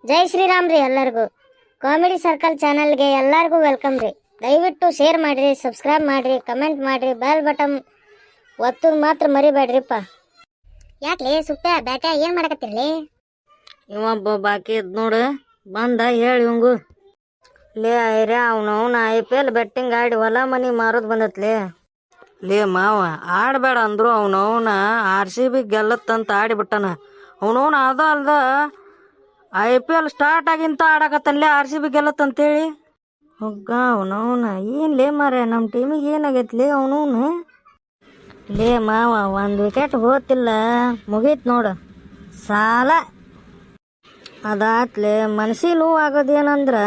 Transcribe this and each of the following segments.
ಜೈ ಶ್ರೀರಾಮ್ ರೀ ಎಲ್ಲರಿಗೂ. Comedy circle ಚಾನಲ್ಗೆ ಎಲ್ಲರಿಗೂ ವೆಲ್ಕಮ್ ರೀ. ದಯವಿಟ್ಟು ಶೇರ್ ಮಾಡಿರಿ, ಸಬ್ಸ್ಕ್ರೈಬ್ ಮಾಡಿರಿ, ಕಮೆಂಟ್ ಮಾಡಿರಿ, ಬೆಲ್ ಬಟನ್ ಒತ್ತೋದು ಮಾತ್ರ ಮರಿಬೇಡ್ರಿಪ್ಪ. ಯಾಕ್ಲೆ ಸುಪ್ಪ ಬ್ಯಾಟ್ಯಾ ಏನು ಮಾಡಕತ್ತಿರ್ಲಿ? ಇವೊಬ್ಬ ಬಾಕಿ ಇದ್ ನೋಡು, ಬಂದ ಹೇಳಿ ಇವಂಗು ಲೇ ಐರ್ಯಾ ಅವನವನ IPL ಬೆಟ್ಟಿಂಗ್ ಆಡಿ ಹೊಲ ಮನಿ ಮಾರೋದು ಬಂದತ್ಲೇ. ಲೇ ಮಾವ ಆಡಬೇಡ ಅಂದ್ರು ಅವನವನ RCB ಗೆಲ್ಲತ್ತಂತ ಆಡಿಬಿಟ್ಟನ. ಅವನವನ ಅದ ಅಲ್ದ IPL ಸ್ಟಾರ್ಟ್ ಆಗಿಂತ ಆಡಕತ್ತನ್ಲೇ RCB ಗೆಲ್ಲತ್ತಂತೇಳಿ. ಹೊಗ್ಗ ಅವನವನ ಏನು ಲೇ ಮಾರ್ಯ, ನಮ್ಮ ಟೀಮಿಗೆ ಏನಾಗೈತ್ಲೇ ಅವನವನು. ಲೇ ಮಾವ 1 ವಿಕೆಟ್ ಹೋತಿಲ್ಲ ಮುಗೀತು ನೋಡು ಸಾಲ. ಅದಾತ್ಲೆ ಮನಸ್ಸಿ ನೋವು ಆಗೋದೇನಂದ್ರೆ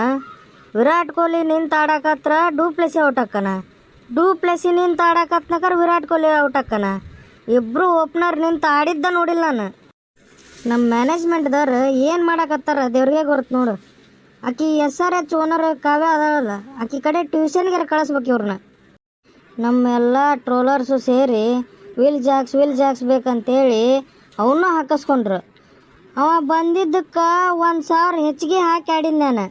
ವಿರಾಟ್ ಕೊಹ್ಲಿ ನಿಂತು ಆಡಕತ್ರ ಡೂಪ್ಲೆಸಿ ಔಟ್ ಹಾಕನ, ಡೂಪ್ಲೆಸಿ ನಿಂತು ಆಡಕತ್ನಕರ ವಿರಾಟ್ ಕೊಹ್ಲಿ ಔಟ್ ಹಾಕನ. ಇಬ್ಬರು ಓಪನರ್ ನಿಂತು ಆಡಿದ್ದ ನೋಡಿಲ್ಲ ನಾನು. ನಮ್ಮ ಮ್ಯಾನೇಜ್ಮೆಂಟ್ದವ್ರು ಏನು ಮಾಡಕತ್ತಾರ ದೇವ್ರಿಗೆ ಗೊತ್ತು ನೋಡು. ಆಕಿ SRH ಓನರ್ ಕಾವ್ಯ ಅದಾಳಲ್ಲ, ಆಕಿ ಕಡೆ ಟ್ಯೂಷನ್ಗೆ ಕಳಿಸ್ಬೇಕು ಇವ್ರನ್ನ. ನಮ್ಮೆಲ್ಲ ಟ್ರೋಲರ್ಸು ಸೇರಿ ವಿಲ್ ಜಾಕ್ಸ್ ಬೇಕಂತೇಳಿ ಅವನ್ನ ಹಾಕಿಸ್ಕೊಂಡ್ರು. ಅವ ಬಂದಿದ್ದಕ್ಕೆ 1,000 ಹೆಚ್ಚಿಗೆ ಹಾಕಿ ಆಡಿದ ನಾನು.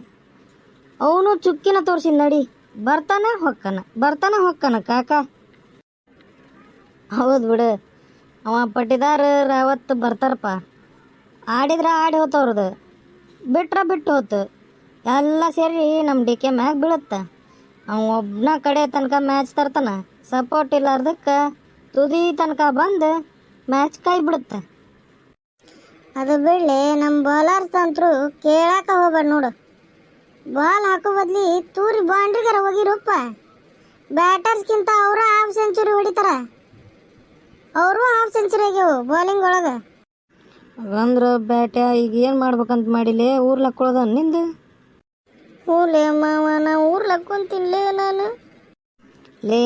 ಅವನು ಚುಕ್ಕಿನ ತೋರಿಸಿದ ನಡಿ, ಬರ್ತಾನೆ ಹೊಕ್ಕನ ಕಾಕ. ಹೌದು ಬಿಡು, ಅವ ಪಟ್ಟಿದಾರ ರಾವತ್ತು ಬರ್ತಾರಪ್ಪ. ಆಡಿದ್ರೆ ಆಡಿ ಹೋತವ್ರದ್ದು, ಬಿಟ್ಟು ಹೋತು. ಎಲ್ಲ ಸೇರಿ ನಮ್ಮ DK ಮ್ಯಾಗ ಬೀಳುತ್ತೆ. ಅವ ಒಬ್ಬನ ಕಡೆ ತನಕ ಮ್ಯಾಚ್ ತರ್ತಾನ, ಸಪೋರ್ಟ್ ಇಲ್ಲಾರ್ದಕ್ಕೆ ತುದಿ ತನಕ ಬಂದು ಮ್ಯಾಚ್ ಕೈ ಬಿಡುತ್ತೆ. ಅದು ಬಿಡಲಿ, ನಮ್ಮ ಬೌಲರ್ಸ್ ಅಂತರೂ ಕೇಳಾಕ ಹೋಗ್ಬೇಡ ನೋಡು. ಬಾಲ್ ಹಾಕೋ ಬದ್ಲಿ ತೂರಿ ಬೌಂಡ್ರಿಗಾರ ಹೋಗಿರಪ್ಪ. ಬ್ಯಾಟರ್ಸ್ಗಿಂತ ಅವರು ಹಾಫ್ ಸೆಂಚುರಿ ಹೊಡಿತಾರ. ಅವರು ಹಾಫ್ ಸೆಂಚುರಿ ಆಗ್ಯಾವು ಬೌಲಿಂಗ್ ಒಳಗೆ. ಅಂದ್ರೆ ಬ್ಯಾಟ್ಯಾ ಈಗ ಏನು ಮಾಡ್ಬೇಕಂತ ಮಾಡಿಲೇ, ಊರ್ಲಕ್ಕೊಳ್ಳೋದ ನಿಂದು? ಹೂಲೇ ಮಾವ, ನಾ ಊರ್ಲಕ್ಕೊಂತಿನ್ಲೇ ನಾನು. ಲೇ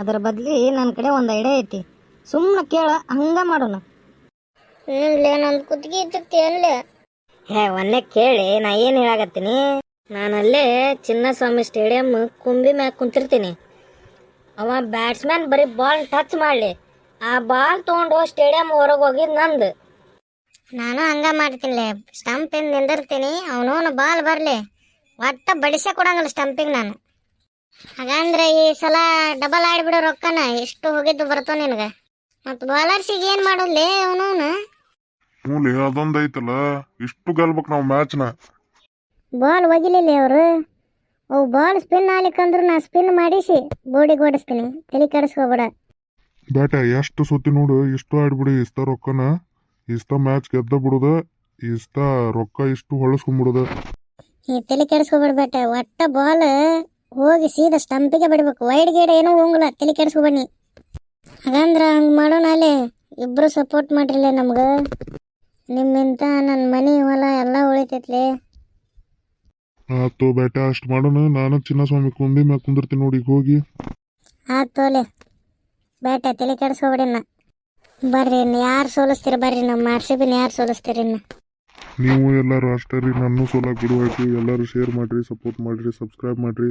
ಅದರ ಬದ್ಲಿ ನನ್ನ ಕಡೆ ಒಂದು ಐಡಿಯಾ ಐತಿ, ಸುಮ್ಮನೆ ಕೇಳ, ಹಂಗ ಮಾಡೋಣ. ಲೇ ನಂದು ಕುತ್ತಿಗೆ ಇರ್ತೈತಿ ಅಲ್ಲೇ. ಒನ್ನೆ ಕೇಳಿ ನಾ ಏನು ಹೇಳಾಕತ್ತೀನಿ. ನಾನಲ್ಲೇ ಚಿನ್ನಸ್ವಾಮಿ ಸ್ಟೇಡಿಯಂ ಕುಂಬಿ ಮ್ಯಾಗ ಕುಂತಿರ್ತೀನಿ. ಅವ ಬ್ಯಾಟ್ಸ್ಮನ್ ಬರೀ ಬಾಲ್ ಟಚ್ ಮಾಡಲಿ, ಆ ಬಾಲ್ ತೊಗೊಂಡು ಸ್ಟೇಡಿಯಂ ಹೊರಗೆ ಹೋಗಿದ್ದು ನಂದು. ನಾನು ಹಂಗ ಮಾಡ್ತೀನಿ, ಸ್ಟಂಪಿಂದ ನಿಂದಿರ್ತೀನಿ. ಅವನವನು ಬಾಲ್ ಬರಲಿ, ಒಟ್ಟ ಬಡಿಸೇ ಕೊಡಂಗಿಲ್ಲ ಸ್ಟಂಪಿಗೆ ನಾನು. ಹಾಗಂದ್ರೆ ಈ ಸಲ ಡಬಲ್ ಆಡಿಬಿಡೋ ರೊಕ್ಕನ ಎಷ್ಟು ಹೋಗಿದ್ದು ಬರ್ತೋ ನಿನಗೆ. ಮತ್ತು ಬಾಲರ್ಸಿಗೆ ಏನು ಮಾಡೋದ್ಲೇ ಅವನವನು? ಹ್ಞೂ ಅದೊಂದು ಐತಲ್ಲ, ಇಷ್ಟು ಗೆಲ್ಬೇಕು ನಾವು ಮ್ಯಾಚ್ನ. ಬಾಲ್ ಒಗಿಲಿಲ್ಲ ಅವರು. ಅವು ಬಾಲ್ ಸ್ಪಿನ್ ಆಗ್ಲಿಕ್ಕಂದ್ರೆ ನಾ ಸ್ಪಿನ್ ಮಾಡಿಸಿ ಬೋರ್ಡಿಗೆ ಓಡಿಸ್ತೀನಿ, ತಲೆ ಕೆಡಿಸ್ಕೋಬೇಡ. ಬ್ಯಾಟ ಎಷ್ಟು ಸುತ್ತಿ ನೋಡು, ಇಷ್ಟು ಆಡ್ಬಿಡಿ. ಇಷ್ಟ ರೊಕ್ಕನ ಇಷ್ಟ ಮ್ಯಾಚ್ ಗೆದ್ದ ಬಿಡುದ, ಇಷ್ಟ ರೊಕ್ಕ ಇಷ್ಟು ಹೊಳಸ್ಕೊಂಡ್ಬಿಡುದ. ಈ ತಲೆ ಕೆಡಿಸ್ಕೋಬೇಡ ಬೇಟ. ಒಟ್ಟ ಬಾಲ್ ಹೋಗಿ ಸೀದಾ ಸ್ಟಂಪಿಗೆ ಬಿಡ್ಬೇಕು, ವೈಡ್ ಗೇಡ್ ಏನೂ ಹೋಗಲ್ಲ, ತಲೆ ಕೆಡಿಸ್ಕೊಬನ್ನಿ. ಹಾಗಂದ್ರೆ ಹಂಗೆ ಮಾಡೋಣ ಅಲ್ಲೇ. ಇಬ್ಬರು ಸಪೋರ್ಟ್ ಮಾಡ್ರಿಲ್ಲ ನಮ್ಗೆ. ನಿಮ್ಮಿಂತ ನನ್ನ ಮನೆ ಹೊಲ ಎಲ್ಲ ಉಳಿತೈತ್ಲೆ. ಆತು ಬ್ಯಾಟ, ಅಷ್ಟು ಮಾಡೋಣ. ನಾನು ಚಿನ್ನಸ್ವಾಮಿ ಕುಂಬಿ ಮ್ಯಾಗ ಕುಂದಿರ್ತೀನಿ ನೋಡಿ, ಈಗ ಹೋಗಿ. ಆತೋಲೆ ಬೇಟ, ತಲೆ ಕೆಡಿಸ್ಕೊಬೇಡಿನ್ನ. ಬರ್ರಿ ಇನ್ನು ಯಾರು ಸೋಲಿಸ್ತೀರ, ಬರ್ರಿ ನಮ್ಮ RCB ಯಾರು ಸೋಲಿಸ್ತೀರಿ ಇನ್ನು. ನೀವು ಎಲ್ಲರೂ ಅಷ್ಟೇ ರೀ, ನನ್ನೂ ಸೋಲಾಕ್ ಬಿಡುವಾಯ್ತು. ಎಲ್ಲರೂ ಶೇರ್ ಮಾಡಿರಿ, ಸಪೋರ್ಟ್ ಮಾಡಿರಿ, ಸಬ್ಸ್ಕ್ರೈಬ್ ಮಾಡಿರಿ.